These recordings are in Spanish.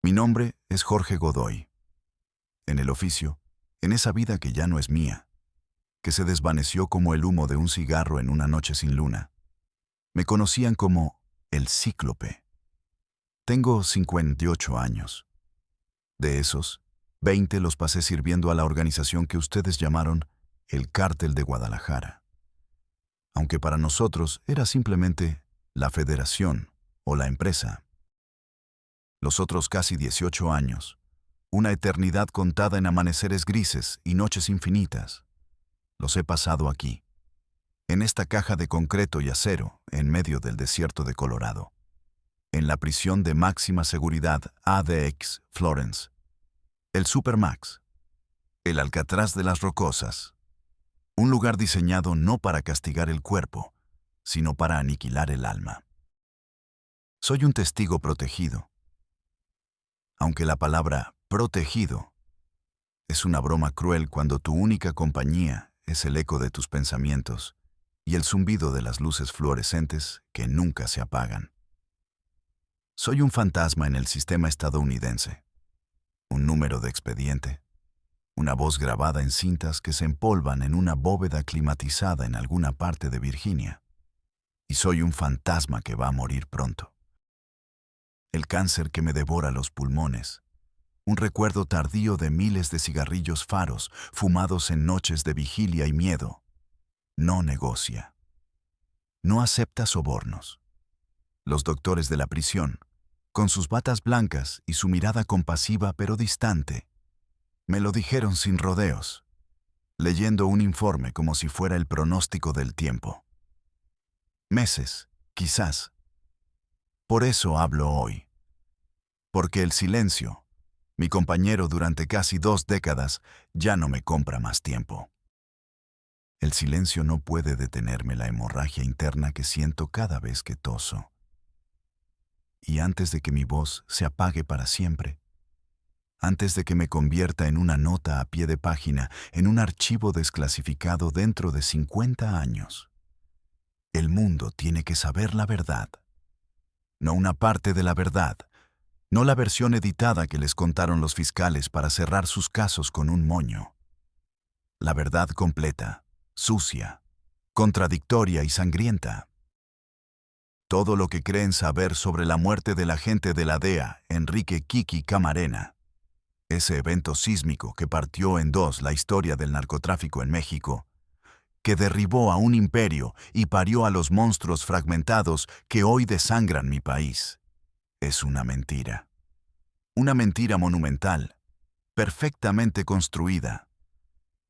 Mi nombre es Jorge Godoy. En el oficio, en esa vida que ya no es mía, que se desvaneció como el humo de un cigarro en una noche sin luna, me conocían como el Cíclope. Tengo 58 años. De esos, 20 los pasé sirviendo a la organización que ustedes llamaron el Cártel de Guadalajara. Aunque para nosotros era simplemente la federación o la empresa. Los otros casi 18 años, una eternidad contada en amaneceres grises y noches infinitas, los he pasado aquí, en esta caja de concreto y acero en medio del desierto de Colorado, en la prisión de máxima seguridad ADX Florence, el Supermax, el Alcatraz de las Rocosas, un lugar diseñado no para castigar el cuerpo, sino para aniquilar el alma. Soy un testigo protegido, aunque la palabra protegido es una broma cruel cuando tu única compañía es el eco de tus pensamientos y el zumbido de las luces fluorescentes que nunca se apagan. Soy un fantasma en el sistema estadounidense, un número de expediente, una voz grabada en cintas que se empolvan en una bóveda climatizada en alguna parte de Virginia. Y soy un fantasma que va a morir pronto. El cáncer que me devora los pulmones, un recuerdo tardío de miles de cigarrillos faros fumados en noches de vigilia y miedo, no negocia. No acepta sobornos. Los doctores de la prisión, con sus batas blancas y su mirada compasiva pero distante, me lo dijeron sin rodeos, leyendo un informe como si fuera el pronóstico del tiempo. Meses, quizás. Por eso hablo hoy. Porque el silencio, mi compañero durante casi 2 décadas, ya no me compra más tiempo. El silencio no puede detenerme la hemorragia interna que siento cada vez que toso. Y antes de que mi voz se apague para siempre, antes de que me convierta en una nota a pie de página en un archivo desclasificado dentro de 50 años, el mundo tiene que saber la verdad. No una parte de la verdad, no la versión editada que les contaron los fiscales para cerrar sus casos con un moño. La verdad completa, sucia, contradictoria y sangrienta. Todo lo que creen saber sobre la muerte del agente de la DEA, Enrique Kiki Camarena. Ese evento sísmico que partió en dos la historia del narcotráfico en México, que derribó a un imperio y parió a los monstruos fragmentados que hoy desangran mi país. Es una mentira. Una mentira monumental, perfectamente construida,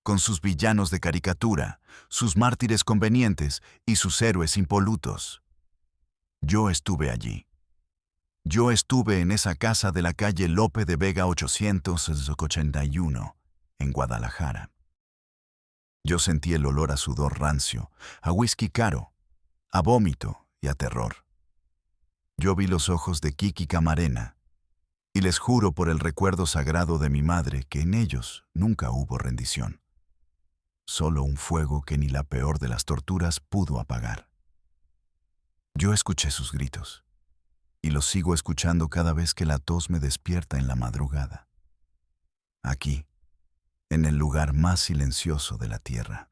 con sus villanos de caricatura, sus mártires convenientes y sus héroes impolutos. Yo estuve allí. Yo estuve en esa casa de la calle Lope de Vega 881, en Guadalajara. Yo sentí el olor a sudor rancio, a whisky caro, a vómito y a terror. Yo vi los ojos de Kiki Camarena, y les juro por el recuerdo sagrado de mi madre que en ellos nunca hubo rendición. Solo un fuego que ni la peor de las torturas pudo apagar. Yo escuché sus gritos, y los sigo escuchando cada vez que la tos me despierta en la madrugada. Aquí, en el lugar más silencioso de la tierra.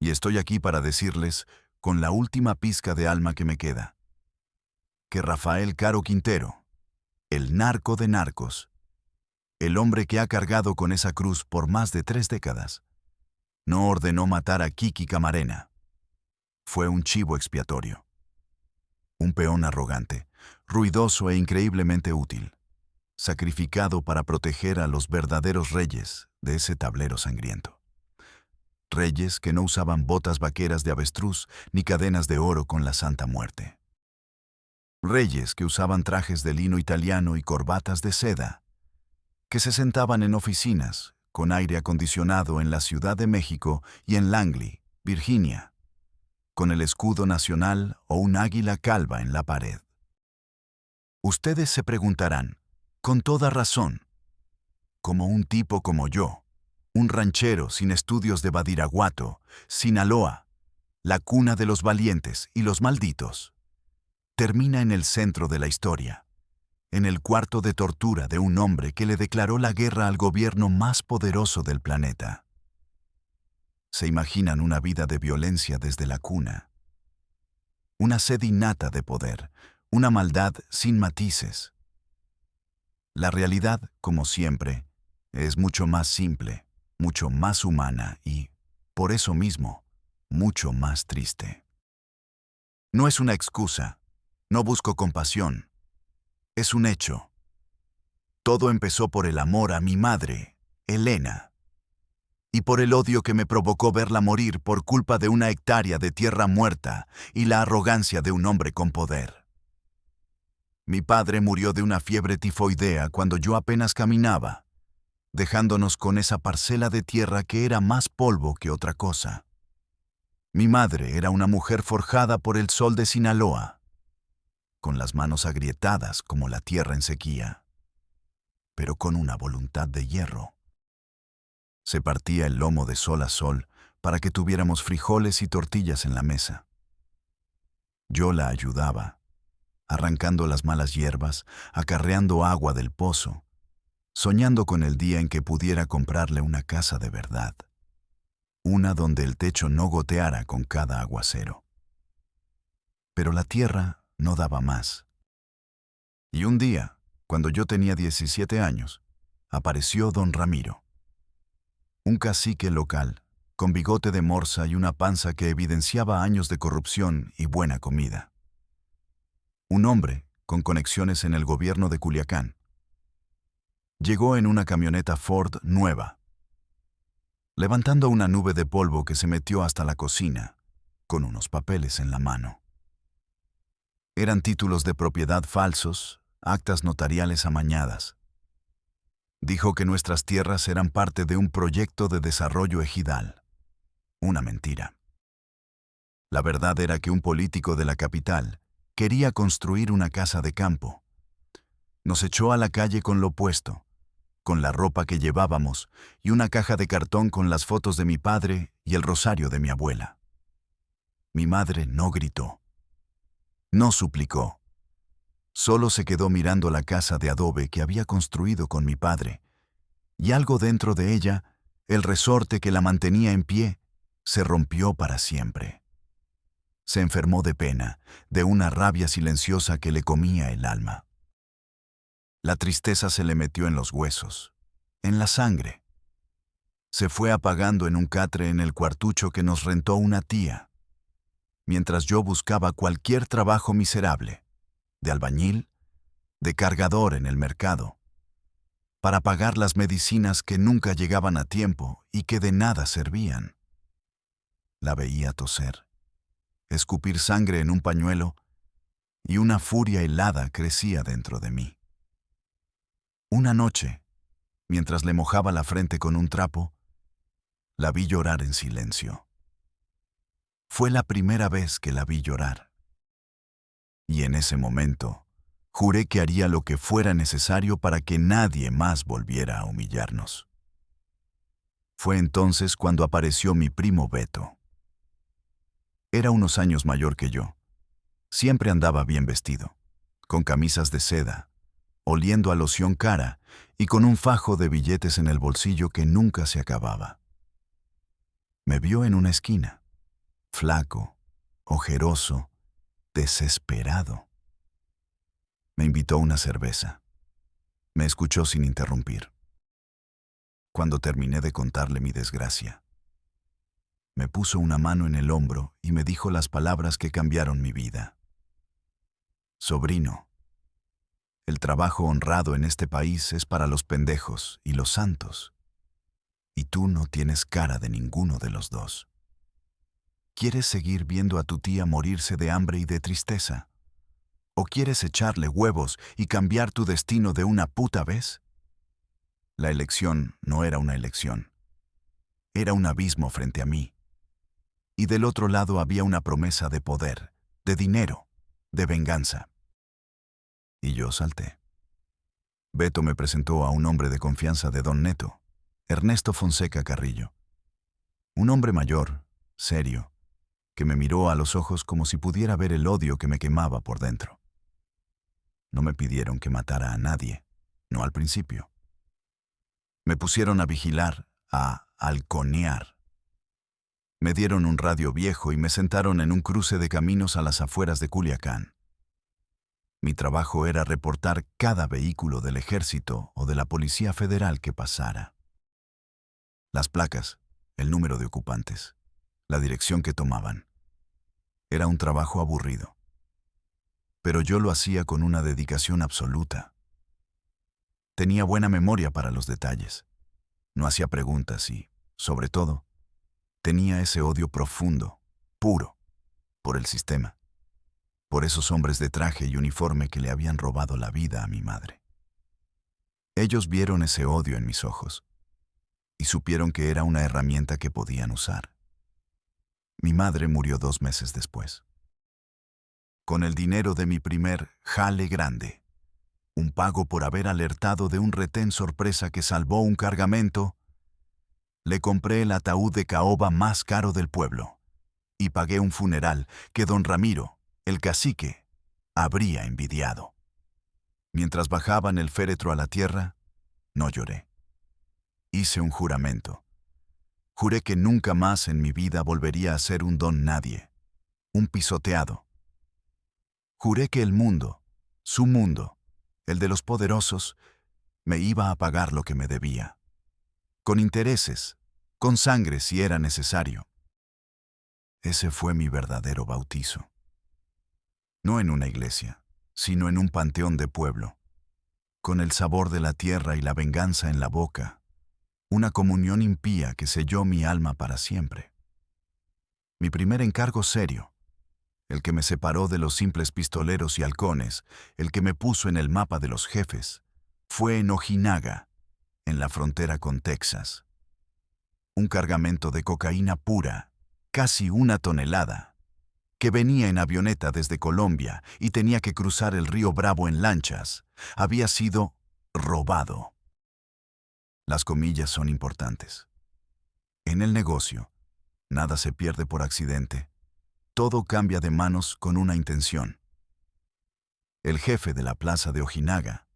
Y estoy aquí para decirles, con la última pizca de alma que me queda, que Rafael Caro Quintero, el narco de narcos, el hombre que ha cargado con esa cruz por más de 3 décadas, no ordenó matar a Kiki Camarena. Fue un chivo expiatorio. Un peón arrogante, ruidoso e increíblemente útil, sacrificado para proteger a los verdaderos reyes de ese tablero sangriento. Reyes que no usaban botas vaqueras de avestruz ni cadenas de oro con la Santa Muerte. Reyes que usaban trajes de lino italiano y corbatas de seda, que se sentaban en oficinas con aire acondicionado en la Ciudad de México y en Langley, Virginia, con el escudo nacional o un águila calva en la pared. Ustedes se preguntarán, con toda razón, ¿cómo un tipo como yo, un ranchero sin estudios de Badiraguato, Sinaloa, la cuna de los valientes y los malditos, termina en el centro de la historia, en el cuarto de tortura de un hombre que le declaró la guerra al gobierno más poderoso del planeta. Se imaginan una vida de violencia desde la cuna. Una sed innata de poder, una maldad sin matices. La realidad, como siempre, es mucho más simple, mucho más humana y, por eso mismo, mucho más triste. No es una excusa, no busco compasión, es un hecho. Todo empezó por el amor a mi madre, Elena, y por el odio que me provocó verla morir por culpa de una hectárea de tierra muerta y la arrogancia de un hombre con poder. Mi padre murió de una fiebre tifoidea cuando yo apenas caminaba, dejándonos con esa parcela de tierra que era más polvo que otra cosa. Mi madre era una mujer forjada por el sol de Sinaloa, con las manos agrietadas como la tierra en sequía, pero con una voluntad de hierro. Se partía el lomo de sol a sol para que tuviéramos frijoles y tortillas en la mesa. Yo la ayudaba, arrancando las malas hierbas, acarreando agua del pozo, soñando con el día en que pudiera comprarle una casa de verdad, una donde el techo no goteara con cada aguacero. Pero la tierra no daba más. Y un día, cuando yo tenía 17 años, apareció don Ramiro, un cacique local, con bigote de morsa y una panza que evidenciaba años de corrupción y buena comida. Un hombre con conexiones en el gobierno de Culiacán. Llegó en una camioneta Ford nueva, levantando una nube de polvo que se metió hasta la cocina, con unos papeles en la mano. Eran títulos de propiedad falsos, actas notariales amañadas. Dijo que nuestras tierras eran parte de un proyecto de desarrollo ejidal. Una mentira. La verdad era que un político de la capital quería construir una casa de campo. Nos echó a la calle con lo puesto, con la ropa que llevábamos y una caja de cartón con las fotos de mi padre y el rosario de mi abuela. Mi madre no gritó, no suplicó. Solo se quedó mirando la casa de adobe que había construido con mi padre, y algo dentro de ella, el resorte que la mantenía en pie, se rompió para siempre. Se enfermó de pena, de una rabia silenciosa que le comía el alma. La tristeza se le metió en los huesos, en la sangre. Se fue apagando en un catre en el cuartucho que nos rentó una tía, mientras yo buscaba cualquier trabajo miserable, de albañil, de cargador en el mercado, para pagar las medicinas que nunca llegaban a tiempo y que de nada servían. La veía toser, escupir sangre en un pañuelo, y una furia helada crecía dentro de mí. Una noche, mientras le mojaba la frente con un trapo, la vi llorar en silencio. Fue la primera vez que la vi llorar. Y en ese momento, juré que haría lo que fuera necesario para que nadie más volviera a humillarnos. Fue entonces cuando apareció mi primo Beto. Era unos años mayor que yo. Siempre andaba bien vestido, con camisas de seda, oliendo a loción cara y con un fajo de billetes en el bolsillo que nunca se acababa. Me vio en una esquina, flaco, ojeroso, desesperado. Me invitó a una cerveza. Me escuchó sin interrumpir. Cuando terminé de contarle mi desgracia, me puso una mano en el hombro y me dijo las palabras que cambiaron mi vida. Sobrino, el trabajo honrado en este país es para los pendejos y los santos, y tú no tienes cara de ninguno de los dos. ¿Quieres seguir viendo a tu tía morirse de hambre y de tristeza? ¿O quieres echarle huevos y cambiar tu destino de una puta vez? La elección no era una elección. Era un abismo frente a mí. Y del otro lado había una promesa de poder, de dinero, de venganza. Y yo salté. Beto me presentó a un hombre de confianza de don Neto, Ernesto Fonseca Carrillo. Un hombre mayor, serio, que me miró a los ojos como si pudiera ver el odio que me quemaba por dentro. No me pidieron que matara a nadie, no al principio. Me pusieron a vigilar, a halconear. Me dieron un radio viejo y me sentaron en un cruce de caminos a las afueras de Culiacán. Mi trabajo era reportar cada vehículo del ejército o de la Policía Federal que pasara. Las placas, el número de ocupantes, la dirección que tomaban. Era un trabajo aburrido. Pero yo lo hacía con una dedicación absoluta. Tenía buena memoria para los detalles. No hacía preguntas y, sobre todo, tenía ese odio profundo, puro, por el sistema, por esos hombres de traje y uniforme que le habían robado la vida a mi madre. Ellos vieron ese odio en mis ojos y supieron que era una herramienta que podían usar. Mi madre murió 2 meses después. Con el dinero de mi primer jale grande, un pago por haber alertado de un retén sorpresa que salvó un cargamento, le compré el ataúd de caoba más caro del pueblo y pagué un funeral que don Ramiro, el cacique, habría envidiado. Mientras bajaban el féretro a la tierra, no lloré. Hice un juramento. Juré que nunca más en mi vida volvería a ser un don nadie, un pisoteado. Juré que el mundo, su mundo, el de los poderosos, me iba a pagar lo que me debía. Con intereses, con sangre si era necesario. Ese fue mi verdadero bautizo. No en una iglesia, sino en un panteón de pueblo, con el sabor de la tierra y la venganza en la boca, una comunión impía que selló mi alma para siempre. Mi primer encargo serio, el que me separó de los simples pistoleros y halcones, el que me puso en el mapa de los jefes, fue en Ojinaga, en la frontera con Texas. Un cargamento de cocaína pura, casi 1 tonelada, que venía en avioneta desde Colombia y tenía que cruzar el río Bravo en lanchas, había sido robado. Las comillas son importantes. En el negocio, nada se pierde por accidente. Todo cambia de manos con una intención. El jefe de la plaza de Ojinaga,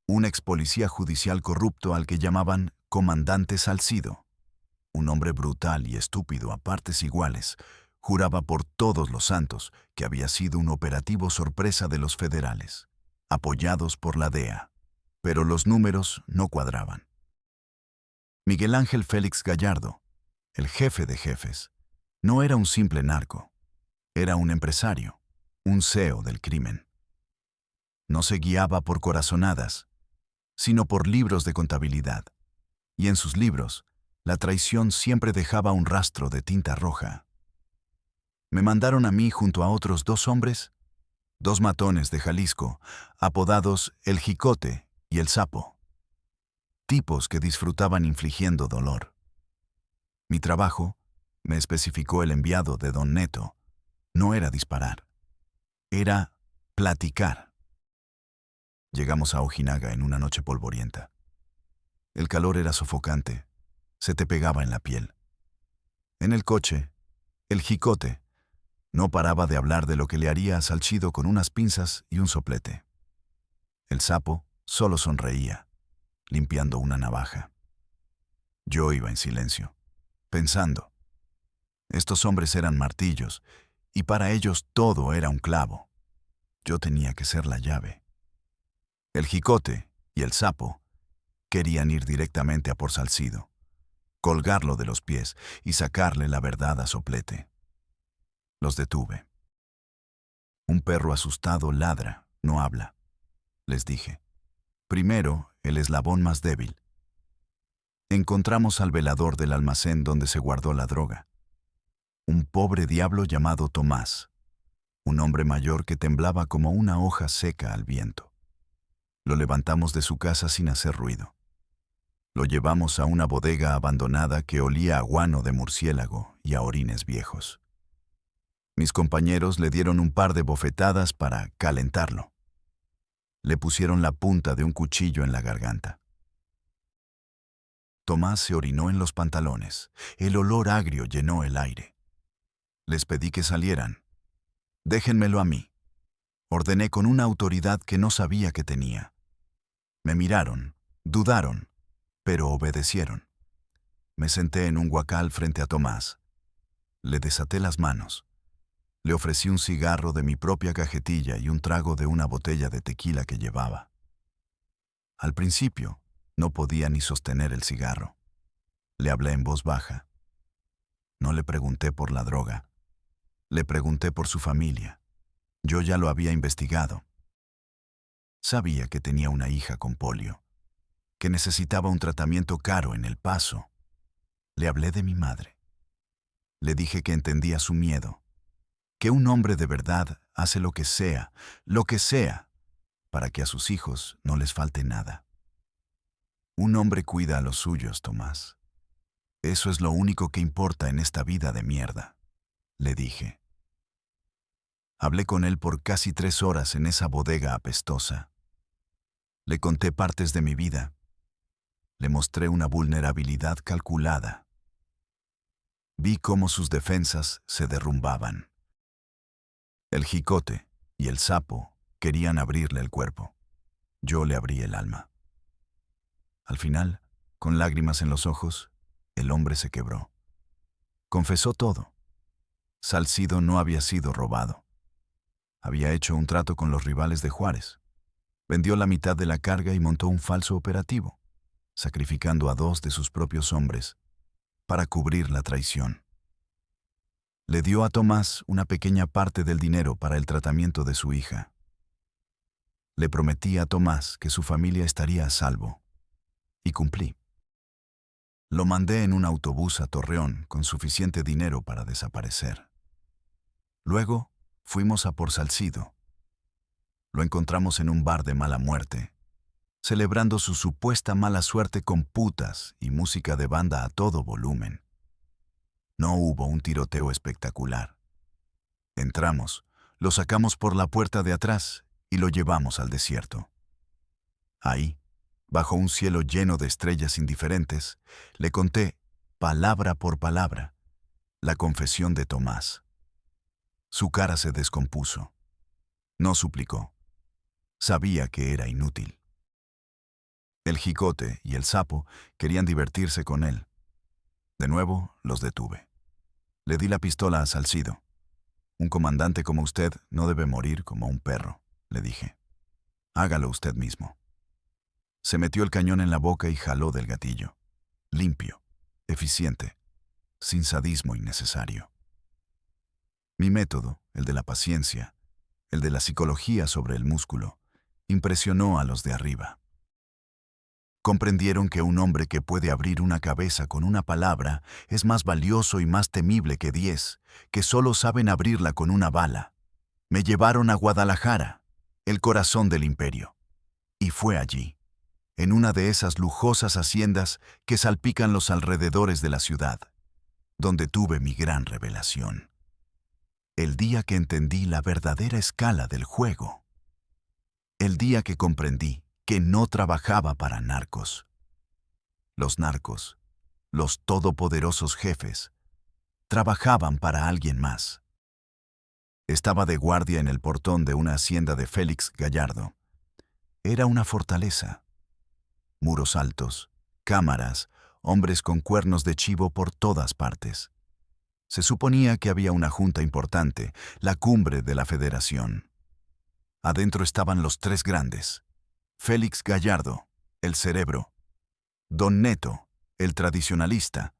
un ex policía judicial corrupto al que llamaban Comandante Salcido, un hombre brutal y estúpido a partes iguales, juraba por todos los santos que había sido un operativo sorpresa de los federales, apoyados por la DEA, pero los números no cuadraban. Miguel Ángel Félix Gallardo, el jefe de jefes, no era un simple narco, era un empresario, un CEO del crimen. No se guiaba por corazonadas, sino por libros de contabilidad, y en sus libros, la traición siempre dejaba un rastro de tinta roja. Me mandaron a mí junto a otros 2 hombres, 2 matones de Jalisco, apodados El Jicote y El Sapo. Tipos que disfrutaban infligiendo dolor. Mi trabajo, me especificó el enviado de don Neto, no era disparar, era platicar. Llegamos a Ojinaga en una noche polvorienta. El calor era sofocante, se te pegaba en la piel. En el coche, el Jicote no paraba de hablar de lo que le haría a Salcido con unas pinzas y un soplete. El Sapo solo sonreía, limpiando una navaja. Yo iba en silencio, pensando. Estos hombres eran martillos, y para ellos todo era un clavo. Yo tenía que ser la llave. El Jicote y el Sapo querían ir directamente a por Salcido, colgarlo de los pies y sacarle la verdad a soplete. Los detuve. Un perro asustado ladra, no habla, les dije. Primero, el eslabón más débil. Encontramos al velador del almacén donde se guardó la droga. Un pobre diablo llamado Tomás, un hombre mayor que temblaba como una hoja seca al viento. Lo levantamos de su casa sin hacer ruido. Lo llevamos a una bodega abandonada que olía a guano de murciélago y a orines viejos. Mis compañeros le dieron un par de bofetadas para calentarlo. Le pusieron la punta de un cuchillo en la garganta. Tomás se orinó en los pantalones. El olor agrio llenó el aire. Les pedí que salieran. Déjenmelo a mí. Ordené con una autoridad que no sabía que tenía. Me miraron, dudaron, pero obedecieron. Me senté en un huacal frente a Tomás. Le desaté las manos. Le ofrecí un cigarro de mi propia cajetilla y un trago de una botella de tequila que llevaba. Al principio, no podía ni sostener el cigarro. Le hablé en voz baja. No le pregunté por la droga. Le pregunté por su familia. Yo ya lo había investigado. Sabía que tenía una hija con polio, que necesitaba un tratamiento caro en El Paso. Le hablé de mi madre. Le dije que entendía su miedo, que un hombre de verdad hace lo que sea, para que a sus hijos no les falte nada. Un hombre cuida a los suyos, Tomás. Eso es lo único que importa en esta vida de mierda, le dije. Hablé con él por casi 3 horas en esa bodega apestosa. Le conté partes de mi vida. Le mostré una vulnerabilidad calculada. Vi cómo sus defensas se derrumbaban. El jicote y el sapo querían abrirle el cuerpo. Yo le abrí el alma. Al final, con lágrimas en los ojos, el hombre se quebró. Confesó todo. Salcido no había sido robado. Había hecho un trato con los rivales de Juárez. Vendió la mitad de la carga y montó un falso operativo, sacrificando a 2 de sus propios hombres para cubrir la traición. Le dio a Tomás una pequeña parte del dinero para el tratamiento de su hija. Le prometí a Tomás que su familia estaría a salvo, y cumplí. Lo mandé en un autobús a Torreón con suficiente dinero para desaparecer. Luego fuimos a por Salcido. Lo encontramos en un bar de mala muerte, celebrando su supuesta mala suerte con putas y música de banda a todo volumen. No hubo un tiroteo espectacular. Entramos, lo sacamos por la puerta de atrás y lo llevamos al desierto. Ahí, bajo un cielo lleno de estrellas indiferentes, le conté, palabra por palabra, la confesión de Tomás. Su cara se descompuso. No suplicó. Sabía que era inútil. El jicote y el sapo querían divertirse con él. De nuevo, los detuve. Le di la pistola a Salcido. Un comandante como usted no debe morir como un perro, le dije. Hágalo usted mismo. Se metió el cañón en la boca y jaló del gatillo. Limpio, eficiente, sin sadismo innecesario. Mi método, el de la paciencia, el de la psicología sobre el músculo, impresionó a los de arriba. Comprendieron que un hombre que puede abrir una cabeza con una palabra es más valioso y más temible que 10, que solo saben abrirla con una bala. Me llevaron a Guadalajara, el corazón del imperio. Y fue allí, en una de esas lujosas haciendas que salpican los alrededores de la ciudad, donde tuve mi gran revelación. El día que entendí la verdadera escala del juego. El día que comprendí que no trabajaba para narcos. Los narcos, los todopoderosos jefes, trabajaban para alguien más. Estaba de guardia en el portón de una hacienda de Félix Gallardo. Era una fortaleza. Muros altos, cámaras, hombres con cuernos de chivo por todas partes. Se suponía que había una junta importante, la cumbre de la Federación. Adentro estaban los 3 grandes. Félix Gallardo, el cerebro, Don Neto, el tradicionalista,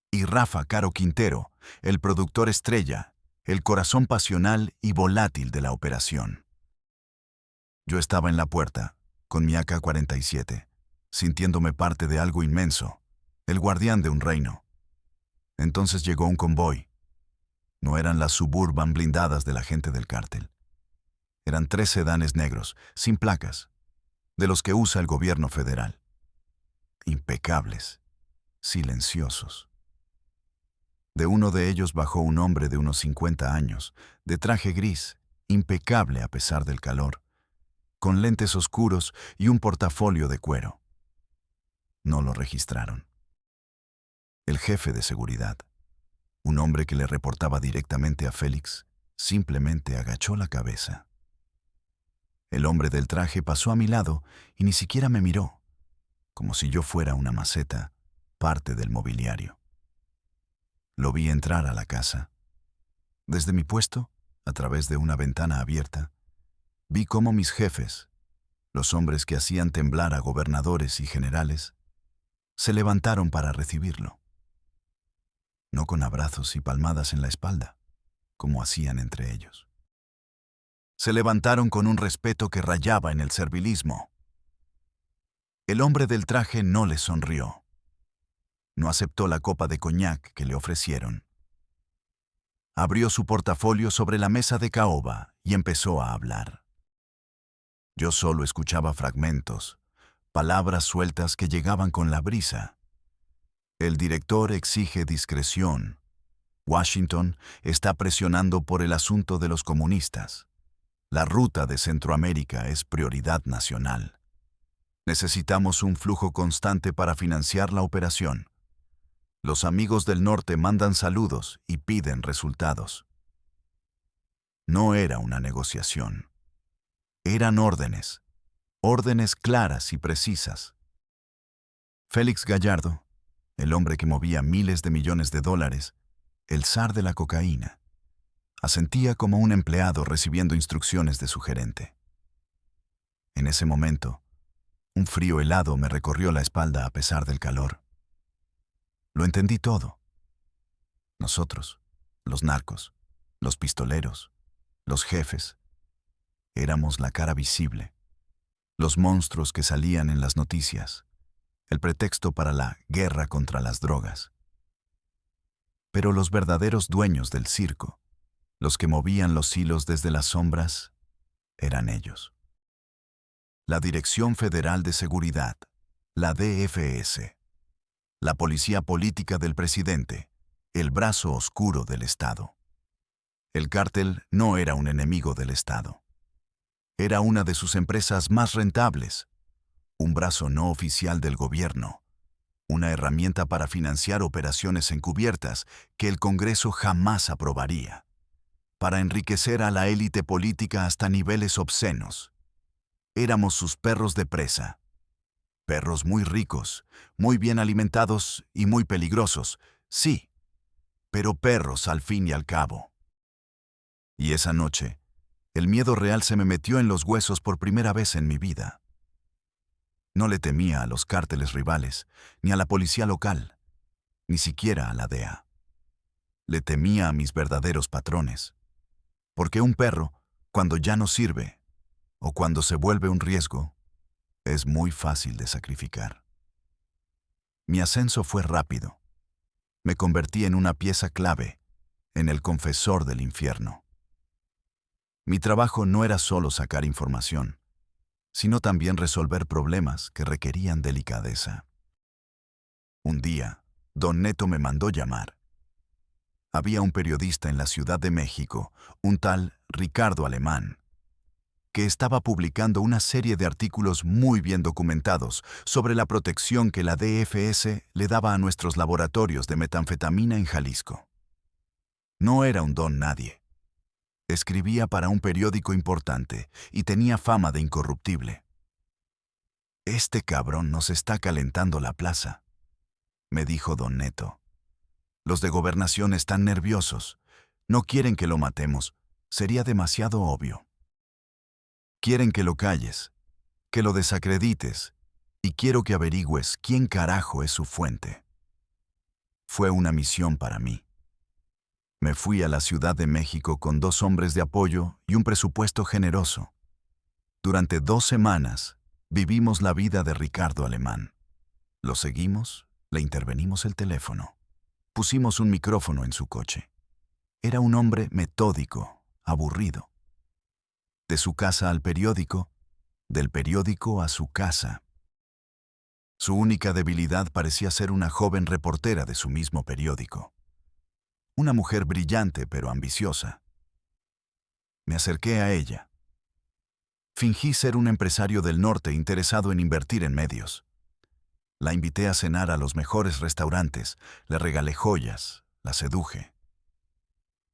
y Rafa Caro Quintero, el productor estrella, el corazón pasional y volátil de la operación. Yo estaba en la puerta, con mi AK-47, sintiéndome parte de algo inmenso, el guardián de un reino. Entonces llegó un convoy. No eran las Suburban blindadas de la gente del cártel. Eran 3 sedanes negros, sin placas, de los que usa el gobierno federal. Impecables, silenciosos. De uno de ellos bajó un hombre de unos 50 años, de traje gris, impecable a pesar del calor, con lentes oscuros y un portafolio de cuero. No lo registraron. El jefe de seguridad, un hombre que le reportaba directamente a Félix, simplemente agachó la cabeza. El hombre del traje pasó a mi lado y ni siquiera me miró, como si yo fuera una maceta, parte del mobiliario. Lo vi entrar a la casa. Desde mi puesto, a través de una ventana abierta, vi cómo mis jefes, los hombres que hacían temblar a gobernadores y generales, se levantaron para recibirlo. No con abrazos y palmadas en la espalda, como hacían entre ellos. Se levantaron con un respeto que rayaba en el servilismo. El hombre del traje no les sonrió. No aceptó la copa de coñac que le ofrecieron. Abrió su portafolio sobre la mesa de caoba y empezó a hablar. Yo solo escuchaba fragmentos, palabras sueltas que llegaban con la brisa. El director exige discreción. Washington está presionando por el asunto de los comunistas. La ruta de Centroamérica es prioridad nacional. Necesitamos un flujo constante para financiar la operación. Los amigos del norte mandan saludos y piden resultados. No era una negociación. Eran órdenes. Órdenes claras y precisas. Félix Gallardo, el hombre que movía miles de millones de dólares, el zar de la cocaína, asentía como un empleado recibiendo instrucciones de su gerente. En ese momento, un frío helado me recorrió la espalda a pesar del calor. Lo entendí todo. Nosotros, los narcos, los pistoleros, los jefes, éramos la cara visible, los monstruos que salían en las noticias, el pretexto para la guerra contra las drogas. Pero los verdaderos dueños del circo, los que movían los hilos desde las sombras, eran ellos. La Dirección Federal de Seguridad, la DFS. La policía política del presidente, el brazo oscuro del Estado. El cártel no era un enemigo del Estado. Era una de sus empresas más rentables, un brazo no oficial del gobierno, una herramienta para financiar operaciones encubiertas que el Congreso jamás aprobaría, para enriquecer a la élite política hasta niveles obscenos. Éramos sus perros de presa. Perros muy ricos, muy bien alimentados y muy peligrosos, sí, pero perros al fin y al cabo. Y esa noche, el miedo real se me metió en los huesos por primera vez en mi vida. No le temía a los cárteles rivales, ni a la policía local, ni siquiera a la DEA. Le temía a mis verdaderos patrones, porque un perro, cuando ya no sirve, o cuando se vuelve un riesgo, es muy fácil de sacrificar. Mi ascenso fue rápido. Me convertí en una pieza clave, en el confesor del infierno. Mi trabajo no era solo sacar información, sino también resolver problemas que requerían delicadeza. Un día, Don Neto me mandó llamar. Había un periodista en la Ciudad de México, un tal Ricardo Alemán, que estaba publicando una serie de artículos muy bien documentados sobre la protección que la DFS le daba a nuestros laboratorios de metanfetamina en Jalisco. No era un don nadie. Escribía para un periódico importante y tenía fama de incorruptible. «Este cabrón nos está calentando la plaza», me dijo Don Neto. «Los de gobernación están nerviosos. No quieren que lo matemos. Sería demasiado obvio. Quieren que lo calles, que lo desacredites, y quiero que averigües quién carajo es su fuente». Fue una misión para mí. Me fui a la Ciudad de México con 2 hombres de apoyo y un presupuesto generoso. Durante 2 semanas vivimos la vida de Ricardo Alemán. Lo seguimos, le intervenimos el teléfono. Pusimos un micrófono en su coche. Era un hombre metódico, aburrido. De su casa al periódico, del periódico a su casa. Su única debilidad parecía ser una joven reportera de su mismo periódico. Una mujer brillante pero ambiciosa. Me acerqué a ella. Fingí ser un empresario del norte interesado en invertir en medios. La invité a cenar a los mejores restaurantes, le regalé joyas, la seduje.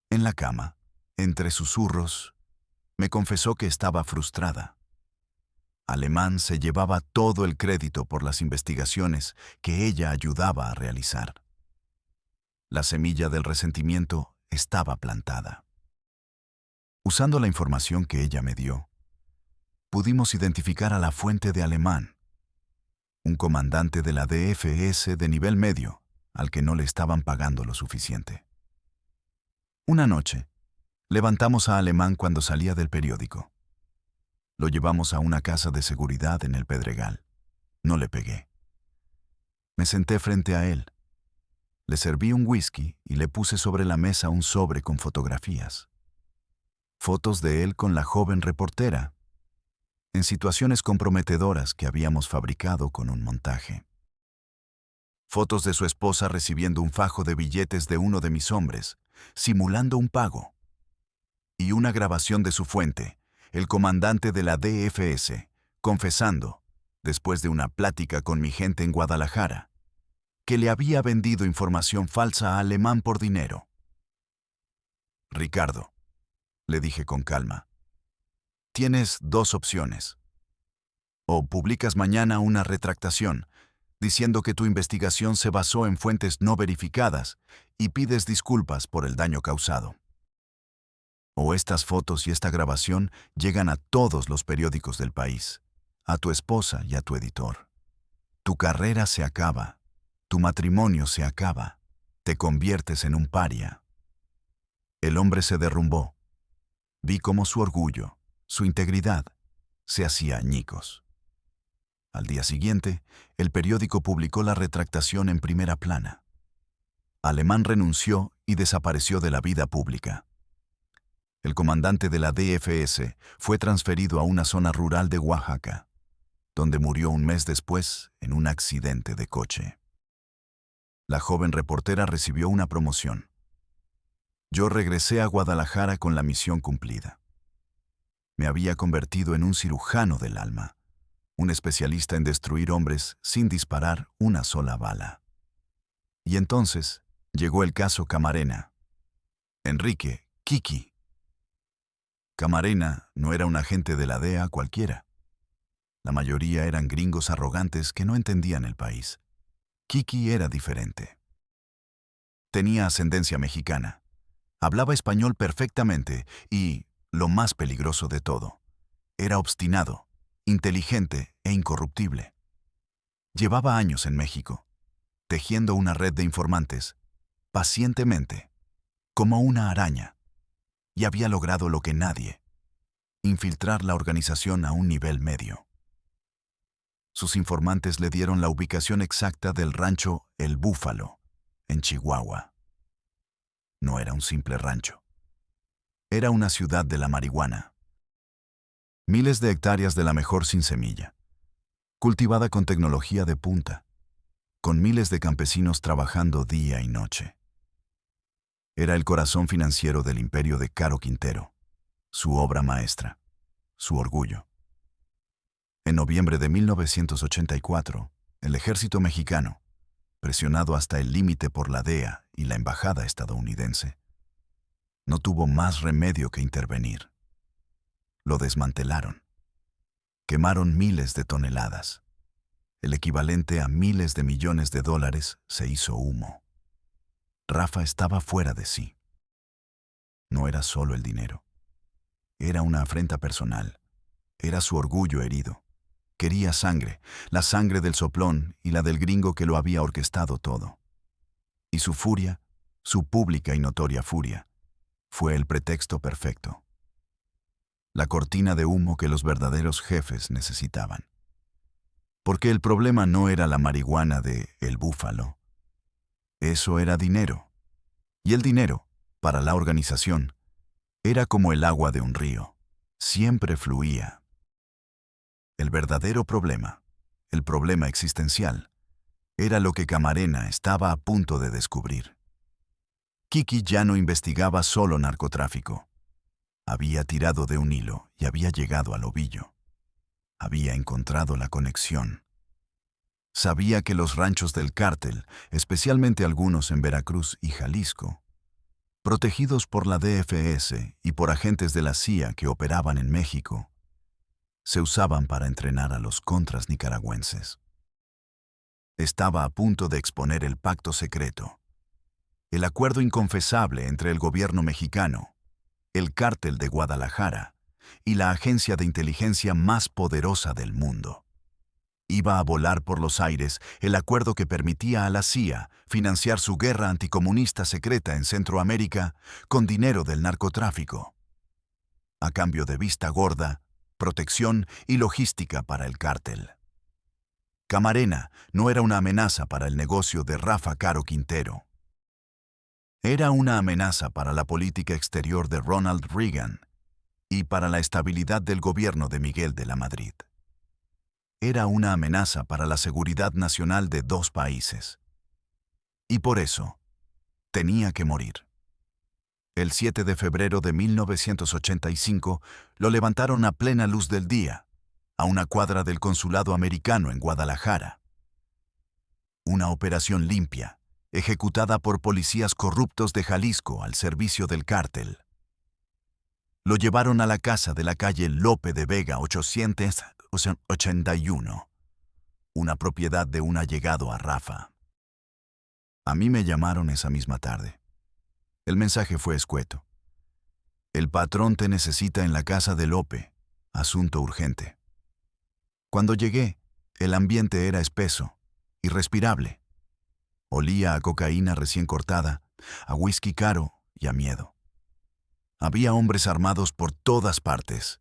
En la cama, entre susurros, me confesó que estaba frustrada. Alemán se llevaba todo el crédito por las investigaciones que ella ayudaba a realizar. La semilla del resentimiento estaba plantada. Usando la información que ella me dio, pudimos identificar a la fuente de Alemán, un comandante de la DFS de nivel medio, al que no le estaban pagando lo suficiente. Una noche, levantamos a Alemán cuando salía del periódico. Lo llevamos a una casa de seguridad en el Pedregal. No le pegué. Me senté frente a él. Le serví un whisky y le puse sobre la mesa un sobre con fotografías. Fotos de él con la joven reportera, en situaciones comprometedoras que habíamos fabricado con un montaje. Fotos de su esposa recibiendo un fajo de billetes de uno de mis hombres, simulando un pago. Y una grabación de su fuente, el comandante de la DFS, confesando, después de una plática con mi gente en Guadalajara, que le había vendido información falsa a Alemán por dinero. Ricardo, le dije con calma, tienes dos opciones. O publicas mañana una retractación, diciendo que tu investigación se basó en fuentes no verificadas y pides disculpas por el daño causado. O estas fotos y esta grabación llegan a todos los periódicos del país, a tu esposa y a tu editor. Tu carrera se acaba, tu matrimonio se acaba, te conviertes en un paria. El hombre se derrumbó. Vi cómo su orgullo, su integridad, se hacía añicos. Al día siguiente, el periódico publicó la retractación en primera plana. Alemán renunció y desapareció de la vida pública. El comandante de la DFS fue transferido a una zona rural de Oaxaca, donde murió un mes después en un accidente de coche. La joven reportera recibió una promoción. Yo regresé a Guadalajara con la misión cumplida. Me había convertido en un cirujano del alma, un especialista en destruir hombres sin disparar una sola bala. Y entonces llegó el caso Camarena. Enrique, Kiki. Camarena no era un agente de la DEA cualquiera. La mayoría eran gringos arrogantes que no entendían el país. Kiki era diferente. Tenía ascendencia mexicana. Hablaba español perfectamente y, lo más peligroso de todo, era obstinado, inteligente e incorruptible. Llevaba años en México, tejiendo una red de informantes, pacientemente, como una araña, y había logrado lo que nadie: infiltrar la organización a un nivel medio. Sus informantes le dieron la ubicación exacta del rancho El Búfalo, en Chihuahua. No era un simple rancho. Era una ciudad de la marihuana. Miles de hectáreas de la mejor sin semilla, cultivada con tecnología de punta, con miles de campesinos trabajando día y noche. Era el corazón financiero del imperio de Caro Quintero, su obra maestra, su orgullo. En noviembre de 1984, el ejército mexicano, presionado hasta el límite por la DEA y la embajada estadounidense, no tuvo más remedio que intervenir. Lo desmantelaron. Quemaron miles de toneladas. El equivalente a miles de millones de dólares se hizo humo. Rafa estaba fuera de sí. No era solo el dinero. Era una afrenta personal. Era su orgullo herido. Quería sangre, la sangre del soplón y la del gringo que lo había orquestado todo. Y su furia, su pública y notoria furia, fue el pretexto perfecto. La cortina de humo que los verdaderos jefes necesitaban. Porque el problema no era la marihuana de El Búfalo. Eso era dinero. Y el dinero, para la organización, era como el agua de un río. Siempre fluía. El verdadero problema, el problema existencial, era lo que Camarena estaba a punto de descubrir. Kiki ya no investigaba solo narcotráfico. Había tirado de un hilo y había llegado al ovillo. Había encontrado la conexión. Sabía que los ranchos del cártel, especialmente algunos en Veracruz y Jalisco, protegidos por la DFS y por agentes de la CIA que operaban en México, se usaban para entrenar a los contras nicaragüenses. Estaba a punto de exponer el pacto secreto, el acuerdo inconfesable entre el gobierno mexicano, el cártel de Guadalajara y la agencia de inteligencia más poderosa del mundo. Iba a volar por los aires el acuerdo que permitía a la CIA financiar su guerra anticomunista secreta en Centroamérica con dinero del narcotráfico, a cambio de vista gorda, protección y logística para el cártel. Camarena no era una amenaza para el negocio de Rafa Caro Quintero. Era una amenaza para la política exterior de Ronald Reagan y para la estabilidad del gobierno de Miguel de la Madrid. Era una amenaza para la seguridad nacional de dos países. Y por eso, tenía que morir. El 7 de febrero de 1985 lo levantaron a plena luz del día, a una cuadra del consulado americano en Guadalajara. Una operación limpia, ejecutada por policías corruptos de Jalisco al servicio del cártel. Lo llevaron a la casa de la calle Lope de Vega 881, una propiedad de un allegado a Rafa. A mí me llamaron esa misma tarde. El mensaje fue escueto. El patrón te necesita en la casa de Lope, asunto urgente. Cuando llegué, el ambiente era espeso, irrespirable. Olía a cocaína recién cortada, a whisky caro y a miedo. Había hombres armados por todas partes,